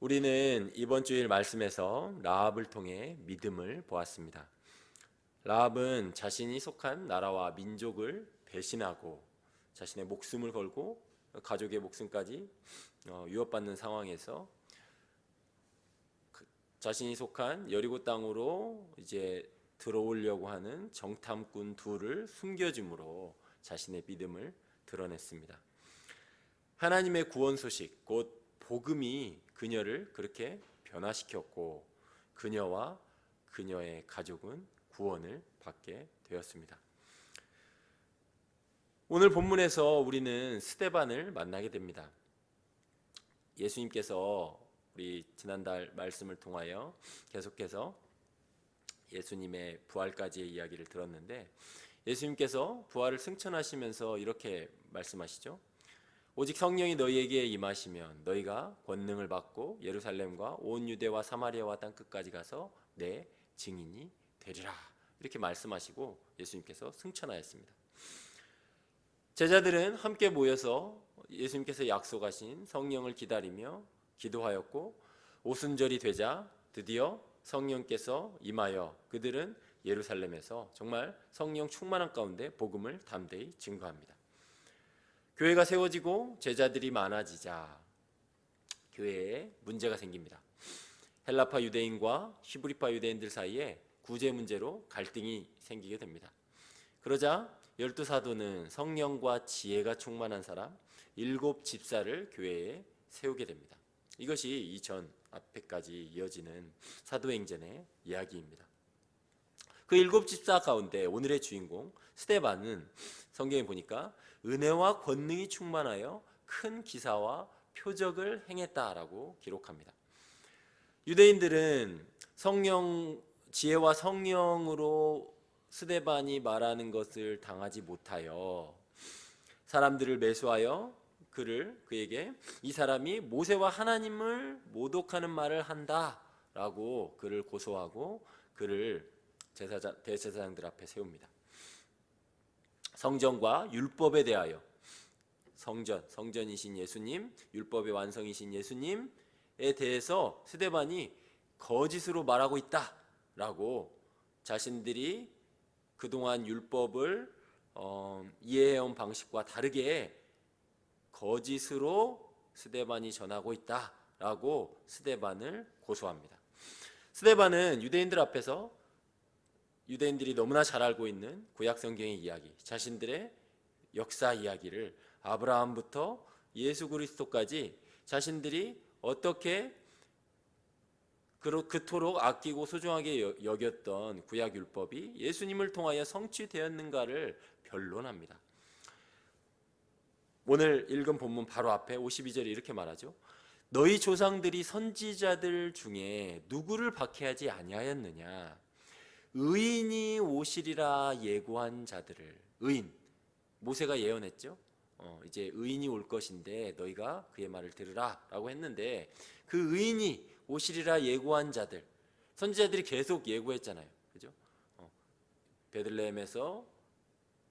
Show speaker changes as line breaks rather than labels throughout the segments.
우리는 이번 주일 말씀에서 라합을 통해 믿음을 보았습니다. 라합은 자신이 속한 나라와 민족을 배신하고 자신의 목숨을 걸고 가족의 목숨까지 위협받는 상황에서 자신이 속한 여리고 땅으로 이제 들어오려고 하는 정탐꾼 둘을 숨겨줌으로 자신의 믿음을 드러냈습니다. 하나님의 구원 소식, 곧 복음이 그녀를 그렇게 변화시켰고 그녀와 그녀의 가족은 구원을 받게 되었습니다. 오늘 본문에서 우리는 스데반을 만나게 됩니다. 예수님께서 우리 지난달 말씀을 통하여 계속해서 예수님의 부활까지의 이야기를 들었는데, 예수님께서 부활을 승천하시면서 이렇게 말씀하시죠. 오직 성령이 너희에게 임하시면 너희가 권능을 받고 예루살렘과 온 유대와 사마리아와 땅끝까지 가서 내 증인이 되리라, 이렇게 말씀하시고 예수님께서 승천하였습니다. 제자들은 함께 모여서 예수님께서 약속하신 성령을 기다리며 기도하였고, 오순절이 되자 드디어 성령께서 임하여 그들은 예루살렘에서 정말 성령 충만한 가운데 복음을 담대히 증거합니다. 교회가 세워지고 제자들이 많아지자 교회에 문제가 생깁니다. 헬라파 유대인과 히브리파 유대인들 사이에 구제 문제로 갈등이 생기게 됩니다. 그러자 12사도는 성령과 지혜가 충만한 사람 7 집사를 교회에 세우게 됩니다. 이것이 이전 앞에까지 이어지는 사도행전의 이야기입니다. 그 7 집사 가운데 오늘의 주인공 스데반은 성경에 보니까 은혜와 권능이 충만하여 큰 기사와 표적을 행했다라고 기록합니다. 유대인들은 지혜와 성령으로 스데반이 말하는 것을 당하지 못하여 사람들을 매수하여 그에게 이 사람이 모세와 하나님을 모독하는 말을 한다라고 그를 고소하고 그를 대제사장들 앞에 세웁니다. 성전과 율법에 대하여 성전이신 예수님, 율법의 완성이신 예수님에 대해서 스데반이 거짓으로 말하고 있다라고 자신들이 그동안 율법을 이해해온 방식과 다르게 거짓으로 스데반이 전하고 있다라고 스데반을 고소합니다. 스데반은 유대인들 앞에서 유대인들이 너무나 잘 알고 있는 구약 성경의 이야기, 자신들의 역사 이야기를 아브라함부터 예수 그리스도까지 자신들이 어떻게 그토록 아끼고 소중하게 여겼던 구약 율법이 예수님을 통하여 성취되었는가를 변론합니다. 오늘 읽은 본문 바로 앞에 52절에 이렇게 말하죠. 너희 조상들이 선지자들 중에 누구를 박해하지 아니하였느냐? 의인이 오시리라 예고한 자들을. 의인, 모세가 예언했죠. 이제 의인이 올 것인데 너희가 그의 말을 들으라 라고 했는데, 그 의인이 오시리라 예고한 자들, 선지자들이 계속 예고했잖아요. 그죠? 베들레헴에서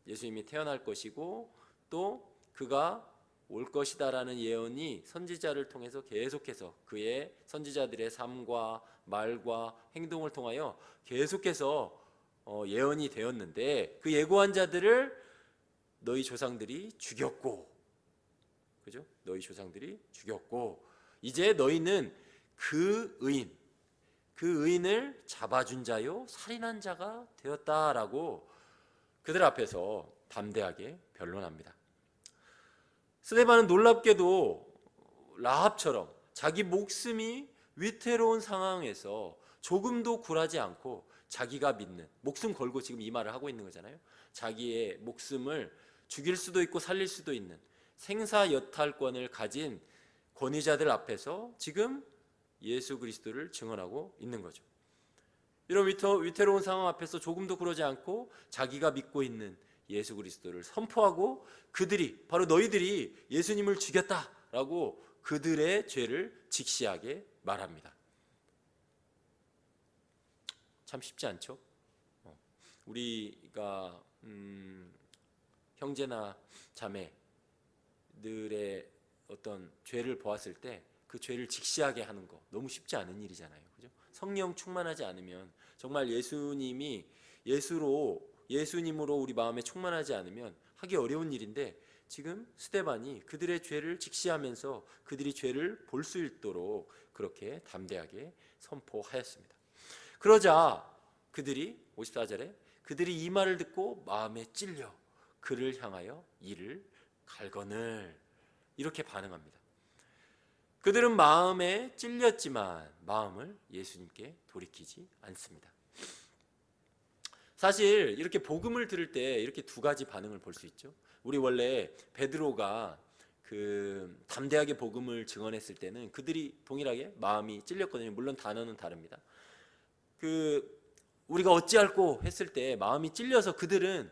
예수님이 태어날 것이고 또 그가 올 것이다라는 예언이 선지자를 통해서 계속해서 그의 선지자들의 삶과 말과 행동을 통하여 계속해서 예언이 되었는데, 그 예고한 자들을 너희 조상들이 죽였고, 그죠? 너희 조상들이 죽였고 이제 너희는 그 의인을 잡아준 자요 살인한 자가 되었다라고 그들 앞에서 담대하게 변론합니다. 스데반은 놀랍게도 라합처럼 자기 목숨이 위태로운 상황에서 조금도 굴하지 않고 자기가 믿는, 목숨 걸고 지금 이 말을 하고 있는 거잖아요. 자기의 목숨을 죽일 수도 있고 살릴 수도 있는 생사여탈권을 가진 권위자들 앞에서 지금 예수 그리스도를 증언하고 있는 거죠. 이런 위태로운 상황 앞에서 조금도 그러지 않고 자기가 믿고 있는 예수 그리스도를 선포하고 그들이, 바로 너희들이 예수님을 죽였다라고 그들의 죄를 직시하게 말합니다. 참 쉽지 않죠? 우리가 형제나 자매들의 어떤 죄를 보았을 때 그 죄를 직시하게 하는 거 너무 쉽지 않은 일이잖아요. 그죠? 성령 충만하지 않으면, 정말 예수님으로 우리 마음에 충만하지 않으면 하기 어려운 일인데, 지금 스데반이 그들의 죄를 직시하면서 그들이 죄를 볼 수 있도록 그렇게 담대하게 선포하였습니다. 그러자 그들이 54절에 그들이 이 말을 듣고 마음에 찔려 그를 향하여 이를 갈거늘, 이렇게 반응합니다. 그들은 마음에 찔렸지만 마음을 예수님께 돌이키지 않습니다. 사실 이렇게 복음을 들을 때 이렇게 두 가지 반응을 볼 수 있죠. 우리 원래 베드로가 담대하게 복음을 증언했을 때는 그들이 동일하게 마음이 찔렸거든요. 물론 단어는 다릅니다. 우리가 어찌할꼬 했을 때 마음이 찔려서 그들은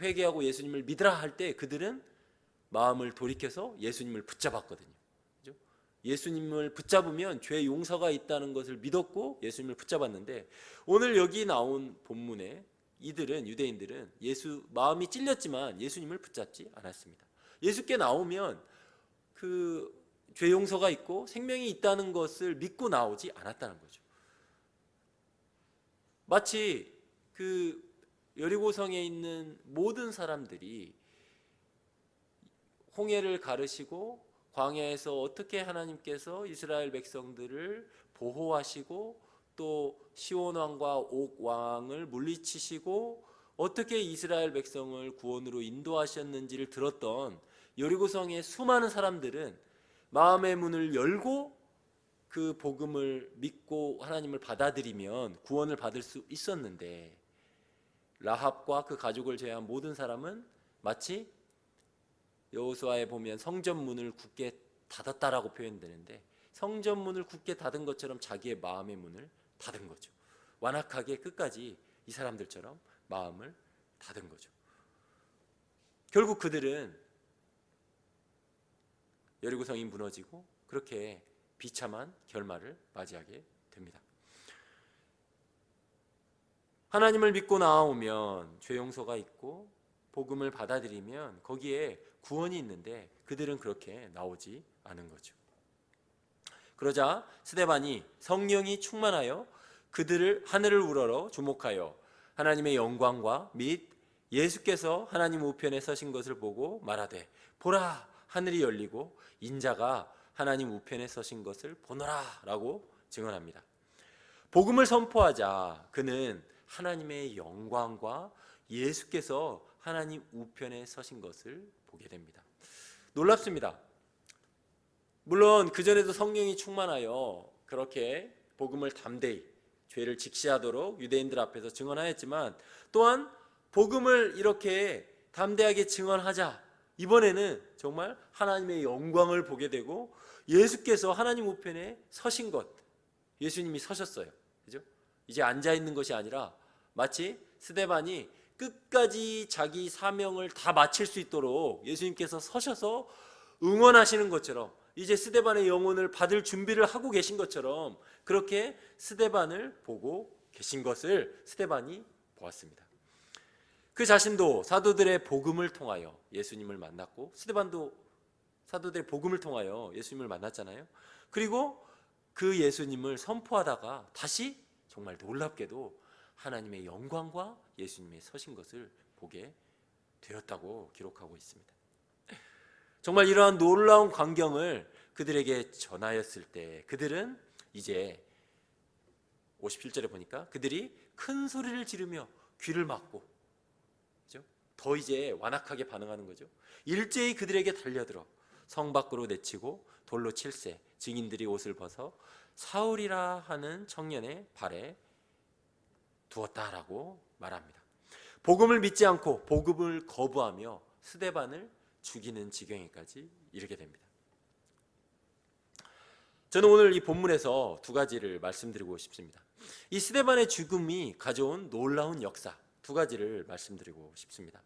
회개하고 예수님을 믿으라 할 때 그들은 마음을 돌이켜서 예수님을 붙잡았거든요. 그죠? 예수님을 붙잡으면 죄 용서가 있다는 것을 믿었고 예수님을 붙잡았는데, 오늘 여기 나온 본문에 유대인들은 마음이 찔렸지만 예수님을 붙잡지 않았습니다. 예수께 나오면 죄 용서가 있고 생명이 있다는 것을 믿고 나오지 않았다는 거죠. 마치 여리고성에 있는 모든 사람들이 홍해를 가르시고 광야에서 어떻게 하나님께서 이스라엘 백성들을 보호하시고 또 시온 왕과 옥 왕을 물리치시고 어떻게 이스라엘 백성을 구원으로 인도하셨는지를 들었던 여리고성의 수많은 사람들은 마음의 문을 열고 그 복음을 믿고 하나님을 받아들이면 구원을 받을 수 있었는데, 라합과 그 가족을 제외한 모든 사람은 마치 여호수아에 보면 성전 문을 굳게 닫았다라고 표현되는데, 성전 문을 굳게 닫은 것처럼 자기의 마음의 문을 닫은 거죠. 완악하게 끝까지 이 사람들처럼 마음을 닫은 거죠. 결국 그들은 여리고성이 무너지고 그렇게 비참한 결말을 맞이하게 됩니다. 하나님을 믿고 나아오면 죄 용서가 있고 복음을 받아들이면 거기에 구원이 있는데 그들은 그렇게 나오지 않은 거죠. 그러자 스데반이 성령이 충만하여 그들을 하늘을 우러러 주목하여 하나님의 영광과 및 예수께서 하나님 우편에 서신 것을 보고 말하되, 보라, 하늘이 열리고 인자가 하나님 우편에 서신 것을 보노라 라고 증언합니다. 복음을 선포하자 그는 하나님의 영광과 예수께서 하나님 우편에 서신 것을 보게 됩니다. 놀랍습니다. 물론 그전에도 성령이 충만하여 그렇게 복음을 담대히 죄를 직시하도록 유대인들 앞에서 증언하였지만, 또한 복음을 이렇게 담대하게 증언하자 이번에는 정말 하나님의 영광을 보게 되고 예수께서 하나님 우편에 서신 것, 예수님이 서셨어요. 그죠? 이제 앉아 있는 것이 아니라 마치 스데반이 끝까지 자기 사명을 다 마칠 수 있도록 예수님께서 서셔서 응원하시는 것처럼, 이제 스데반의 영혼을 받을 준비를 하고 계신 것처럼 그렇게 스데반을 보고 계신 것을 스데반이 보았습니다. 그 자신도 사도들의 복음을 통하여 예수님을 만났고, 스데반도 사도들의 복음을 통하여 예수님을 만났잖아요. 그리고 그 예수님을 선포하다가 다시 정말 놀랍게도 하나님의 영광과 예수님의 서신 것을 보게 되었다고 기록하고 있습니다. 정말 이러한 놀라운 광경을 그들에게 전하였을 때 그들은 이제 57절에 보니까 그들이 큰 소리를 지르며 귀를 막고, 그죠? 더 이제 완악하게 반응하는 거죠. 일제히 그들에게 달려들어 성 밖으로 내치고 돌로 칠세, 증인들이 옷을 벗어 사울이라 하는 청년의 발에 두었다라고 말합니다. 복음을 믿지 않고 복음을 거부하며 스데반을 죽이는 지경에까지 이르게 됩니다. 저는 오늘 이 본문에서 두 가지를 말씀드리고 싶습니다. 이 스데반의 죽음이 가져온 놀라운 역사 두 가지를 말씀드리고 싶습니다.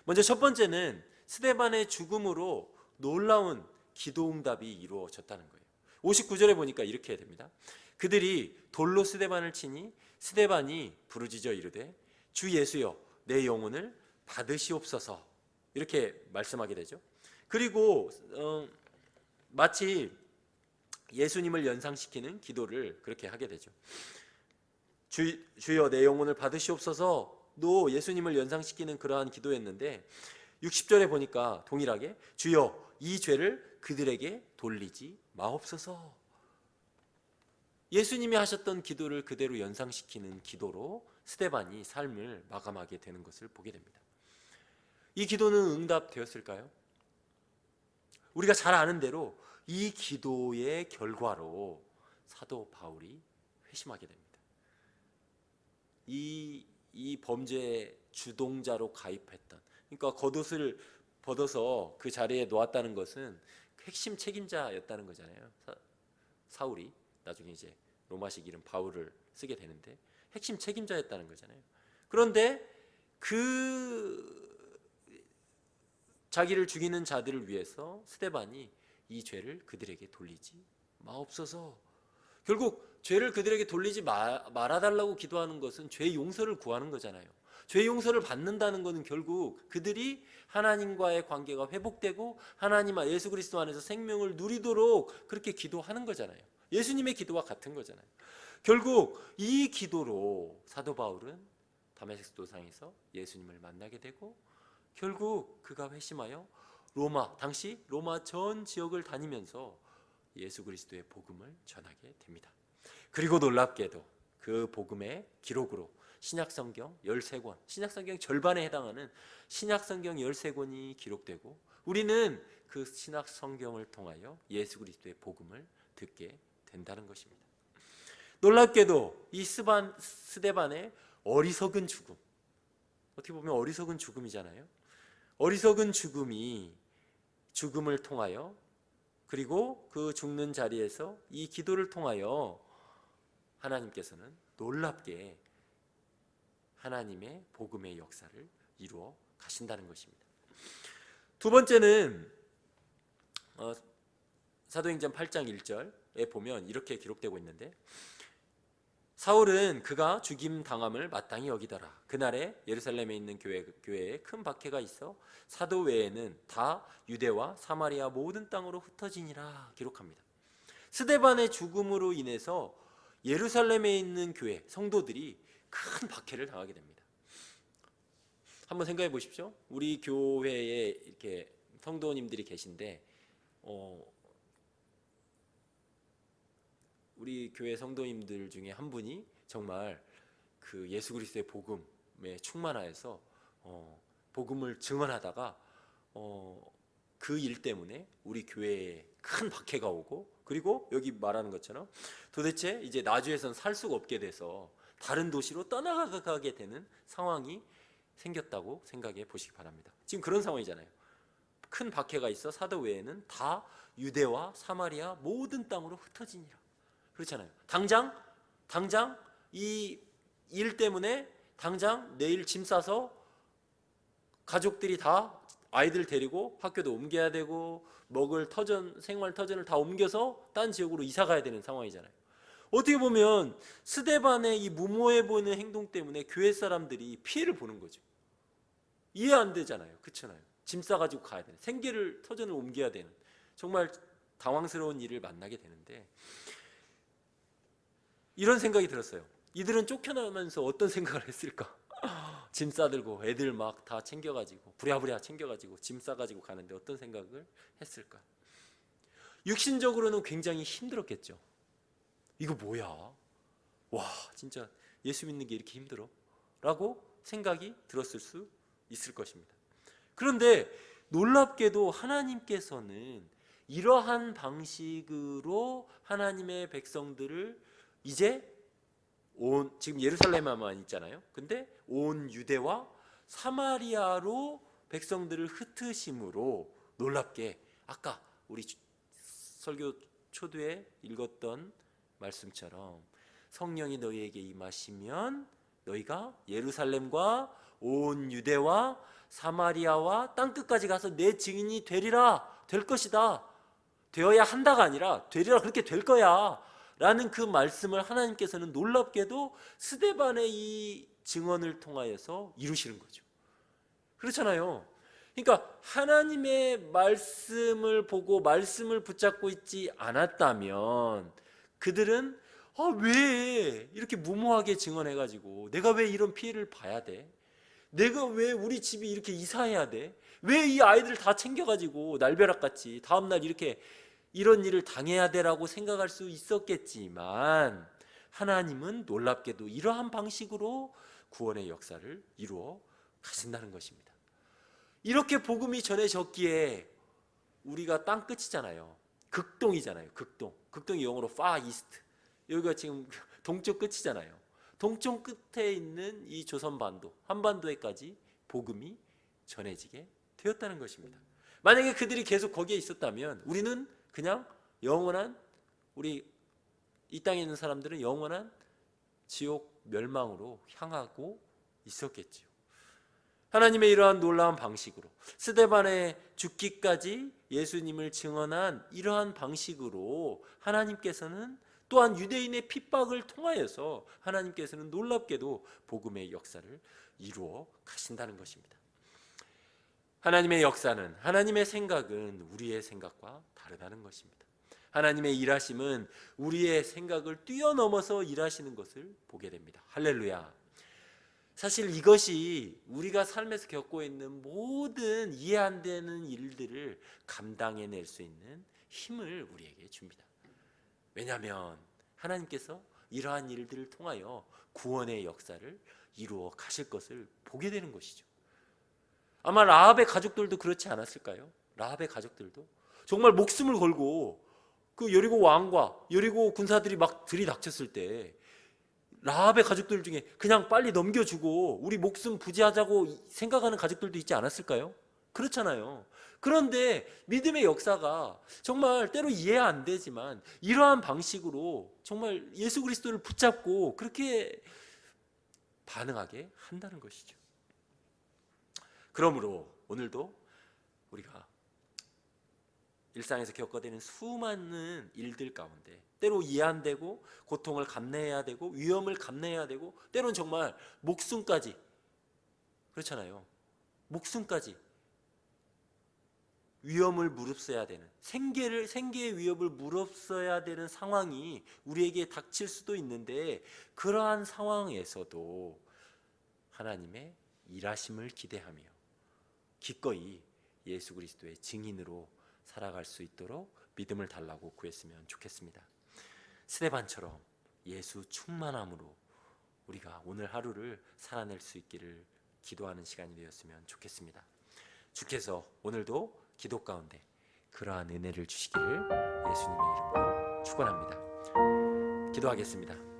먼저 첫 번째는 스데반의 죽음으로 놀라운 기도응답이 이루어졌다는 거예요. 59절에 보니까 이렇게 됩니다. 그들이 돌로 스데반을 치니 스데반이 부르짖어 이르되, 주 예수여 내 영혼을 받으시옵소서, 이렇게 말씀하게 되죠. 그리고 마치 예수님을 연상시키는 기도를 그렇게 하게 되죠. 주여 내 영혼을 받으시옵소서도 예수님을 연상시키는 그러한 기도였는데 60절에 보니까 동일하게 주여 이 죄를 그들에게 돌리지 마옵소서. 예수님이 하셨던 기도를 그대로 연상시키는 기도로 스데반이 삶을 마감하게 되는 것을 보게 됩니다. 이 기도는 응답되었을까요? 우리가 잘 아는 대로 이 기도의 결과로 사도 바울이 회심하게 됩니다. 이 범죄의 주동자로 가입했던, 그러니까 겉옷을 벗어서 그 자리에 놓았다는 것은 핵심 책임자였다는 거잖아요. 사울이 나중에 이제 로마식 이름 바울을 쓰게 되는데 핵심 책임자였다는 거잖아요. 그런데 그 자기를 죽이는 자들을 위해서 스데반이 이 죄를 그들에게 돌리지 마옵소서. 결국 죄를 그들에게 돌리지 말아달라고 기도하는 것은 죄 용서를 구하는 거잖아요. 죄 용서를 받는다는 것은 결국 그들이 하나님과의 관계가 회복되고 하나님 예수 그리스도 안에서 생명을 누리도록 그렇게 기도하는 거잖아요. 예수님의 기도와 같은 거잖아요. 결국 이 기도로 사도 바울은 다메섹 도상에서 예수님을 만나게 되고 결국 그가 회심하여 당시 로마 전 지역을 다니면서 예수 그리스도의 복음을 전하게 됩니다. 그리고 놀랍게도 그 복음의 기록으로 신약성경 13권, 신약성경 절반에 해당하는 신약성경 13권이 기록되고 우리는 그 신약성경을 통하여 예수 그리스도의 복음을 듣게 된다는 것입니다. 놀랍게도 이 스데반의 어리석은 죽음, 어떻게 보면 어리석은 죽음이잖아요. 어리석은 죽음을 통하여 그리고 그 죽는 자리에서 이 기도를 통하여 하나님께서는 놀랍게 하나님의 복음의 역사를 이루어 가신다는 것입니다. 두 번째는 사도행전 8장 1절에 보면 이렇게 기록되고 있는데 사울은 그가 죽임 당함을 마땅히 여기더라. 그날에 예루살렘에 있는 교회에 큰 박해가 있어 사도 외에는 다 유대와 사마리아 모든 땅으로 흩어지니라 기록합니다. 스데반의 죽음으로 인해서 예루살렘에 있는 교회 성도들이 큰 박해를 당하게 됩니다. 한번 생각해 보십시오. 우리 교회에 이렇게 성도님들이 계신데 우리 교회 성도님들 중에 한 분이 정말 그 예수 그리스도의 복음에 충만하여서 복음을 증언하다가 그 일 때문에 우리 교회에 큰 박해가 오고 그리고 여기 말하는 것처럼 도대체 이제 나주에선 살 수가 없게 돼서 다른 도시로 떠나가게 되는 상황이 생겼다고 생각해 보시기 바랍니다. 지금 그런 상황이잖아요. 큰 박해가 있어 사도 외에는 다 유대와 사마리아 모든 땅으로 흩어지니라. 그렇잖아요. 당장 이 일 때문에 당장 내일 짐 싸서 가족들이 다 아이들 데리고 학교도 옮겨야 되고 먹을 터전, 생활 터전을 다 옮겨서 딴 지역으로 이사 가야 되는 상황이잖아요. 어떻게 보면 스데반의 이 무모해 보이는 행동 때문에 교회 사람들이 피해를 보는 거죠. 이해 안 되잖아요. 그렇잖아요. 짐 싸가지고 가야 되는, 생계를 터전을 옮겨야 되는 정말 당황스러운 일을 만나게 되는데 이런 생각이 들었어요. 이들은 쫓겨나면서 어떤 생각을 했을까? 짐 싸들고 애들 막 다 챙겨가지고 부랴부랴 챙겨가지고 짐 싸가지고 가는데 어떤 생각을 했을까? 육신적으로는 굉장히 힘들었겠죠. 이거 뭐야? 와 진짜 예수 믿는 게 이렇게 힘들어? 라고 생각이 들었을 수 있을 것입니다. 그런데 놀랍게도 하나님께서는 이러한 방식으로 하나님의 백성들을 이제 지금 예루살렘에만 있잖아요. 근데 온 유대와 사마리아로 백성들을 흩으심으로 놀랍게 아까 우리 설교 초두에 읽었던 말씀처럼 성령이 너희에게 임하시면 너희가 예루살렘과 온 유대와 사마리아와 땅끝까지 가서 내 증인이 될 것이다. 되어야 한다가 아니라 되리라, 그렇게 될 거야 라는 그 말씀을 하나님께서는 놀랍게도 스데반의 이 증언을 통하여서 이루시는 거죠. 그렇잖아요. 그러니까 하나님의 말씀을 보고 말씀을 붙잡고 있지 않았다면 그들은 왜 이렇게 무모하게 증언해가지고 내가 왜 이런 피해를 봐야 돼? 내가 왜 우리 집이 이렇게 이사해야 돼? 왜 이 아이들 다 챙겨가지고 날벼락같이 다음날 이렇게 이런 일을 당해야 되라고 생각할 수 있었겠지만 하나님은 놀랍게도 이러한 방식으로 구원의 역사를 이루어 가신다는 것입니다. 이렇게 복음이 전해졌기에 우리가 땅 끝이잖아요. 극동이잖아요. 극동이 영어로 far east. 여기가 지금 동쪽 끝이잖아요. 동쪽 끝에 있는 이 조선반도, 한반도에까지 복음이 전해지게 되었다는 것입니다. 만약에 그들이 계속 거기에 있었다면 우리는 그냥 영원한, 우리 이 땅에 있는 사람들은 영원한 지옥 멸망으로 향하고 있었겠지요. 하나님의 이러한 놀라운 방식으로 스데반의 죽기까지 예수님을 증언한 이러한 방식으로 하나님께서는 또한 유대인의 핍박을 통하여서 하나님께서는 놀랍게도 복음의 역사를 이루어 가신다는 것입니다. 하나님의 역사는, 하나님의 생각은 우리의 생각과 다르다는 것입니다. 하나님의 일하심은 우리의 생각을 뛰어넘어서 일하시는 것을 보게 됩니다. 할렐루야. 사실 이것이 우리가 삶에서 겪고 있는 모든 이해 안 되는 일들을 감당해낼 수 있는 힘을 우리에게 줍니다. 왜냐하면 하나님께서 이러한 일들을 통하여 구원의 역사를 이루어 가실 것을 보게 되는 것이죠. 아마 라합의 가족들도 그렇지 않았을까요? 라합의 가족들도 정말 목숨을 걸고 그 여리고 왕과 여리고 군사들이 막 들이닥쳤을 때 라합의 가족들 중에 그냥 빨리 넘겨주고 우리 목숨 부지하자고 생각하는 가족들도 있지 않았을까요? 그렇잖아요. 그런데 믿음의 역사가 정말 때로 이해 안 되지만 이러한 방식으로 정말 예수 그리스도를 붙잡고 그렇게 반응하게 한다는 것이죠. 그러므로 오늘도 우리가 일상에서 겪어되는 수많은 일들 가운데 때로 이해 안 되고 고통을 감내해야 되고 위험을 감내해야 되고 때로는 정말 목숨까지, 그렇잖아요. 목숨까지 위험을 무릅써야 되는, 생계의 위협을 무릅써야 되는 상황이 우리에게 닥칠 수도 있는데 그러한 상황에서도 하나님의 일하심을 기대하며 기꺼이 예수 그리스도의 증인으로 살아갈 수 있도록 믿음을 달라고 구했으면 좋겠습니다. 스데반처럼 예수 충만함으로 우리가 오늘 하루를 살아낼 수 있기를 기도하는 시간이 되었으면 좋겠습니다. 주께서 오늘도 기도 가운데 그러한 은혜를 주시기를 예수님의 이름으로 축원합니다. 기도하겠습니다.